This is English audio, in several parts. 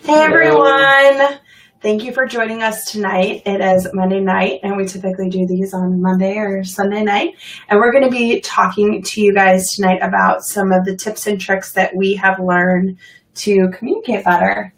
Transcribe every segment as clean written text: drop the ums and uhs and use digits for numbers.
Hey everyone! Thank you for joining us tonight. It is Monday night, and we typically do these on Monday or Sunday night. And we're going to be talking to you guys tonight about some of the tips and tricks that we have learned to communicate better.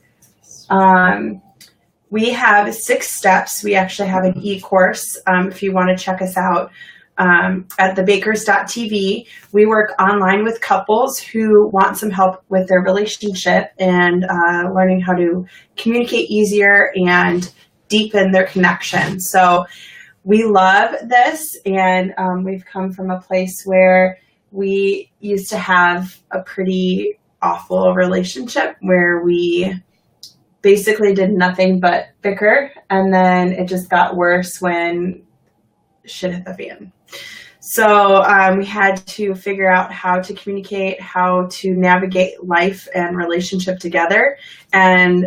We have 6 steps. We actually have an e-course if you want to check us out. At thebakers.tv, we work online with couples who want some help with their relationship and learning how to communicate easier and deepen their connection. So we love this, and we've come from a place where we used to have a pretty awful relationship where we basically did nothing but bicker, and then it just got worse when shit hit the fan. So we had to figure out how to communicate, how to navigate life and relationship together. And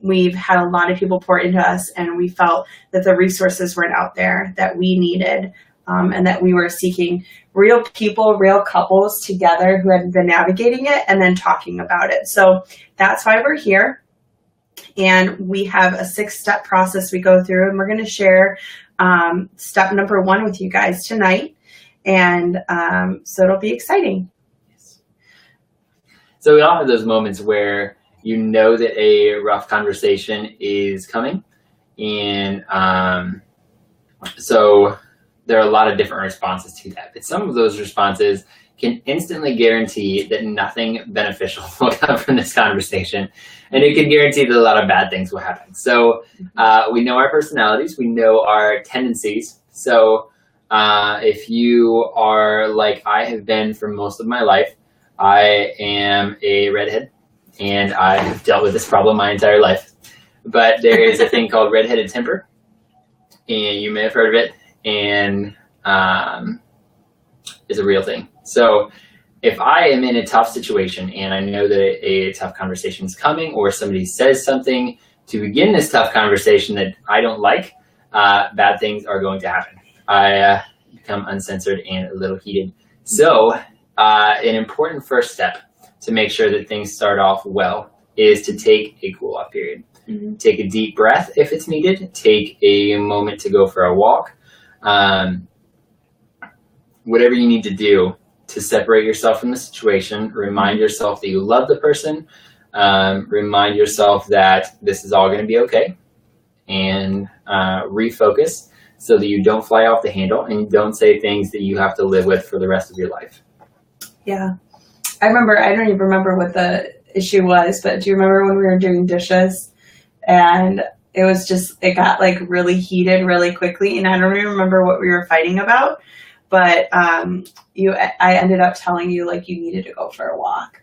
we've had a lot of people pour into us, and we felt that the resources weren't out there that we needed, and that we were seeking real people, real couples together who had been navigating it and then talking about it. So that's why we're here. And we have a 6-step process we go through, and we're going to share step number 1 with you guys tonight. And so it'll be exciting. So we all have those moments where you know that a rough conversation is coming. And so there are a lot of different responses to that. But some of those responses can instantly guarantee that nothing beneficial will come from this conversation. And it can guarantee that a lot of bad things will happen. So we know our personalities, we know our tendencies. So if you are like I have been for most of my life, I am a redhead, and I have dealt with this problem my entire life. But there is a thing called redheaded temper, and you may have heard of it, and it's a real thing. So if I am in a tough situation and I know that a tough conversation is coming, or somebody says something to begin this tough conversation that I don't like, bad things are going to happen. I become uncensored and a little heated. So an important first step to make sure that things start off well is to take a cool off period. Mm-hmm. Take a deep breath if it's needed. Take a moment to go for a walk. Whatever you need to do to separate yourself from the situation, remind yourself that you love the person, remind yourself that this is all going to be okay, and refocus so that you don't fly off the handle and you don't say things that you have to live with for the rest of your life. Yeah. I don't even remember what the issue was, but do you remember when we were doing dishes and it got like really heated really quickly, and I don't even remember what we were fighting about. But I ended up telling you like you needed to go for a walk,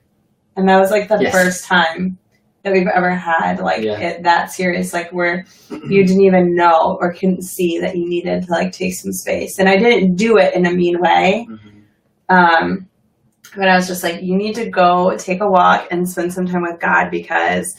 and that was like the first time that we've ever had it that serious, like where you didn't even know or couldn't see that you needed to like take some space. And I didn't do it in a mean way, but I was just like, you need to go take a walk and spend some time with God, because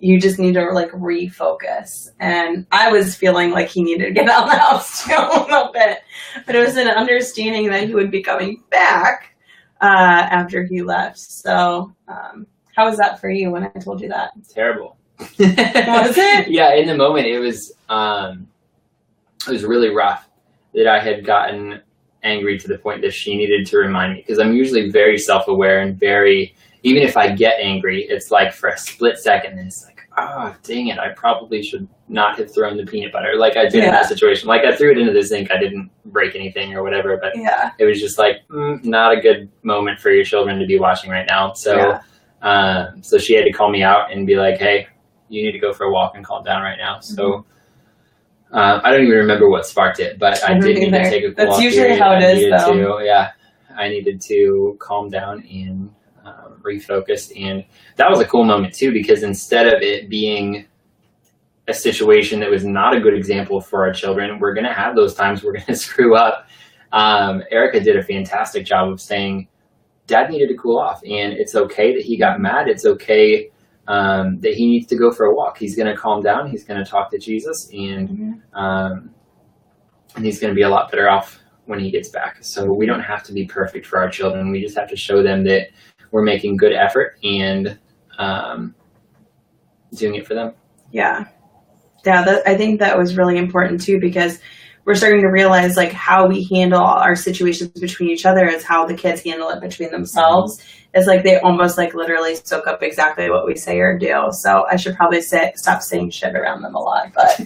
you just need to like refocus. And I was feeling like he needed to get out of the house too a little bit, but it was an understanding that he would be coming back after he left. So how was that for you when I told you that? Terrible. Was it? Yeah, in the moment it was really rough that I had gotten angry to the point that she needed to remind me, because I'm usually very self-aware and even if I get angry, it's like for a split second, and it's like, oh, dang it, I probably should not have thrown the peanut butter like I did in that situation. Like I threw it into the sink, I didn't break anything or whatever, but it was just like, not a good moment for your children to be watching right now. So, so she had to call me out and be like, hey, you need to go for a walk and calm down right now. So I don't even remember what sparked it, but I did need to take a walk. That's usually how it is, though. I needed to calm down and refocused. And that was a cool moment too, because instead of it being a situation that was not a good example for our children, we're going to have those times we're going to screw up. Erica did a fantastic job of saying Dad needed to cool off, and it's okay that he got mad. It's okay that he needs to go for a walk. He's going to calm down. He's going to talk to Jesus, and he's going to be a lot better off when he gets back. So we don't have to be perfect for our children. We just have to show them that we're making good effort, and doing it for them. Yeah. I think that was really important too, because we're starting to realize like how we handle our situations between each other is how the kids handle it between themselves. It's like they almost like literally soak up exactly what we say or do. So I should probably stop saying shit around them a lot. But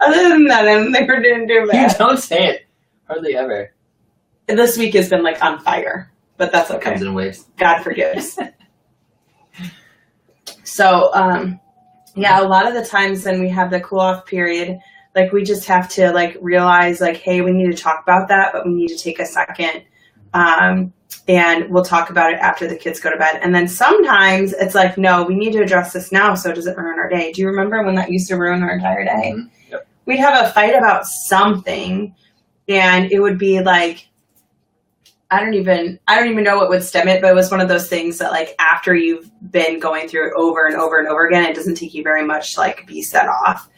other than that, I never didn't do that. You don't say it hardly ever. This week has been like on fire, but that's okay. Comes in waves. God forgives. So, yeah, a lot of the times when we have the cool off period, like we just have to like realize like, hey, we need to talk about that, but we need to take a second. And we'll talk about it after the kids go to bed. And then sometimes it's like, no, we need to address this now so it doesn't ruin our day. Do you remember when that used to ruin our entire day? Mm-hmm. Yep. We'd have a fight about something and it would be like, I don't even know what would stem it, but it was one of those things that like after you've been going through it over and over and over again, it doesn't take you very much to like be set off.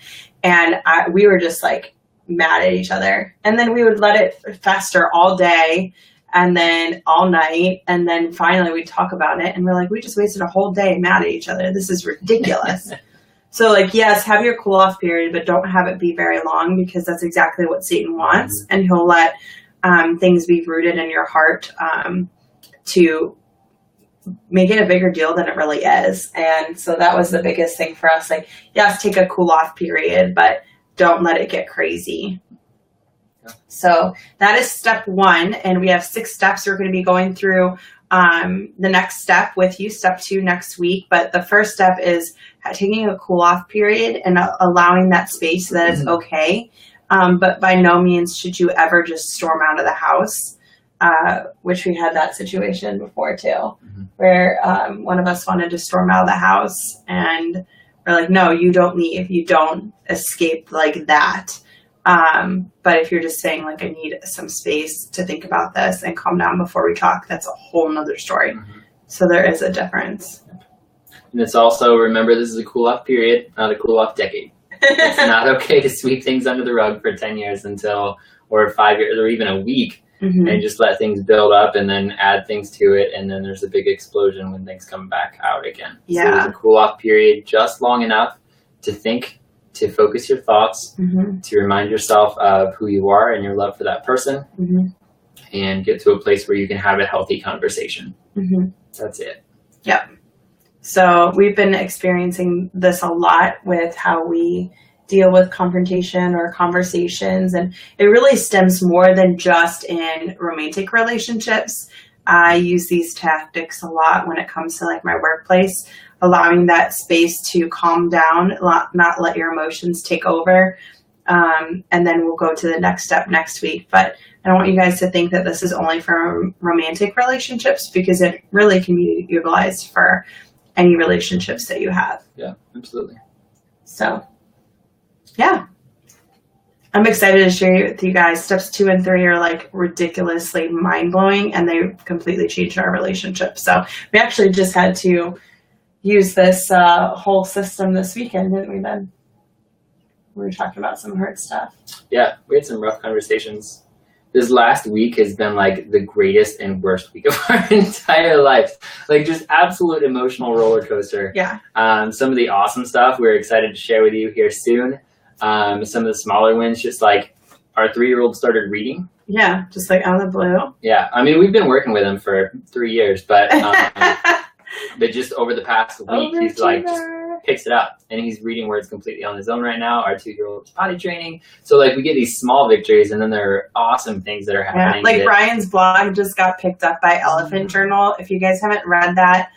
And we were just like mad at each other. And then we would let it fester all day and then all night. And then finally we'd talk about it and we're like, we just wasted a whole day mad at each other. This is ridiculous. So like, yes, have your cool off period, but don't have it be very long because that's exactly what Satan wants. And he'll let things be rooted in your heart to make it a bigger deal than it really is. And so that was the biggest thing for us. Like, yes, take a cool off period, but don't let it get crazy. Yeah. So that is step 1. And we have 6 steps we're going to be going through the next step with you, step 2 next week. But the first step is taking a cool off period and allowing that space so that it's okay. But by no means should you ever just storm out of the house, which we had that situation before too, where one of us wanted to storm out of the house and we're like, no, you don't leave. You don't escape like that. But if you're just saying like, I need some space to think about this and calm down before we talk, that's a whole nother story. So there is a difference. And it's also, remember, this is a cool off period, not a cool off decade. It's not okay to sweep things under the rug for 10 years or 5 years, or even a week, and just let things build up and then add things to it. And then there's a big explosion when things come back out again. Yeah. So there's a cool off period just long enough to think, to focus your thoughts, to remind yourself of who you are and your love for that person, and get to a place where you can have a healthy conversation. That's it. Yep. So we've been experiencing this a lot with how we deal with confrontation or conversations. And it really stems more than just in romantic relationships. I use these tactics a lot when it comes to like my workplace, allowing that space to calm down, not let your emotions take over. And then we'll go to the next step next week. But I don't want you guys to think that this is only for romantic relationships, because it really can be utilized for any relationships that you have. Yeah, absolutely. So, yeah. I'm excited to share with you guys. Steps 2 and 3 are like ridiculously mind-blowing, and they completely changed our relationship. So we actually just had to use this whole system this weekend, didn't we, Ben? We were talking about some hard stuff. Yeah, we had some rough conversations. This last week has been like the greatest and worst week of our entire lives. Like just absolute emotional roller coaster. Yeah. Some of the awesome stuff we're excited to share with you here soon. Some of the smaller wins, just like our 3-year-old started reading. Yeah, just like out of the blue. Yeah, I mean, we've been working with him for 3 years, but just over the past week, he's like just picks it up, and he's reading words completely on his own right now. Our 2-year-old is potty training. So like we get these small victories, and then there are awesome things that are happening. Yeah, like Brian's blog just got picked up by Elephant Journal. If you guys haven't read that,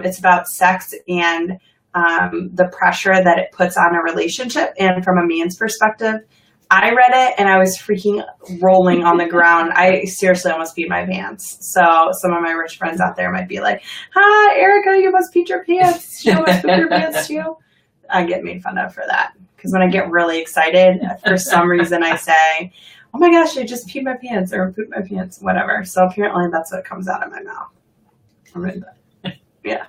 it's about sex and the pressure that it puts on a relationship. And from a man's perspective, I read it and I was freaking rolling on the ground. I seriously almost peed my pants. So some of my rich friends out there might be like, hi, Erica, you must peed your pants. She almost peed your pants too. I get made fun of for that. Because when I get really excited, for some reason I say, oh my gosh, I just peed my pants or pooped my pants, whatever. So apparently that's what comes out of my mouth. I'm really bad. Yeah.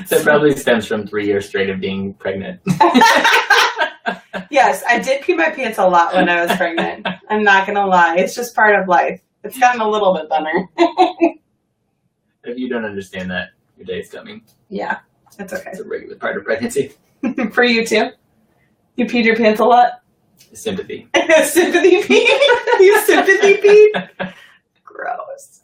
That probably stems from 3 years straight of being pregnant. Yes, I did pee my pants a lot when I was pregnant. I'm not going to lie. It's just part of life. It's gotten a little bit better. If you don't understand that, your day is coming. Yeah. That's okay. It's a regular part of pregnancy. For you too? You peed your pants a lot? Sympathy. Sympathy pee? You sympathy peed? Gross.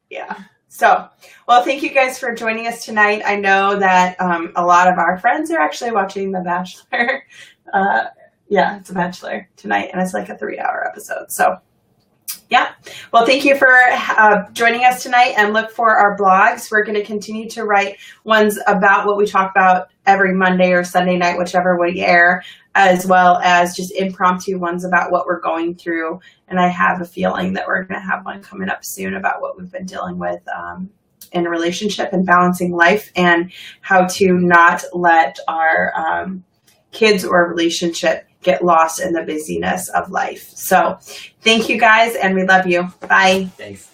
Yeah. So, well, thank you guys for joining us tonight. I know that a lot of our friends are actually watching The Bachelor. Yeah, it's a Bachelor tonight, and it's like a 3-hour episode. So, yeah. Well, thank you for joining us tonight, and look for our blogs. We're going to continue to write ones about what we talk about every Monday or Sunday night, whichever we air, as well as just impromptu ones about what we're going through. And I have a feeling that we're going to have one coming up soon about what we've been dealing with in a relationship and balancing life, and how to not let our kids or relationship get lost in the busyness of life. So thank you guys, and we love you. Bye. Thanks.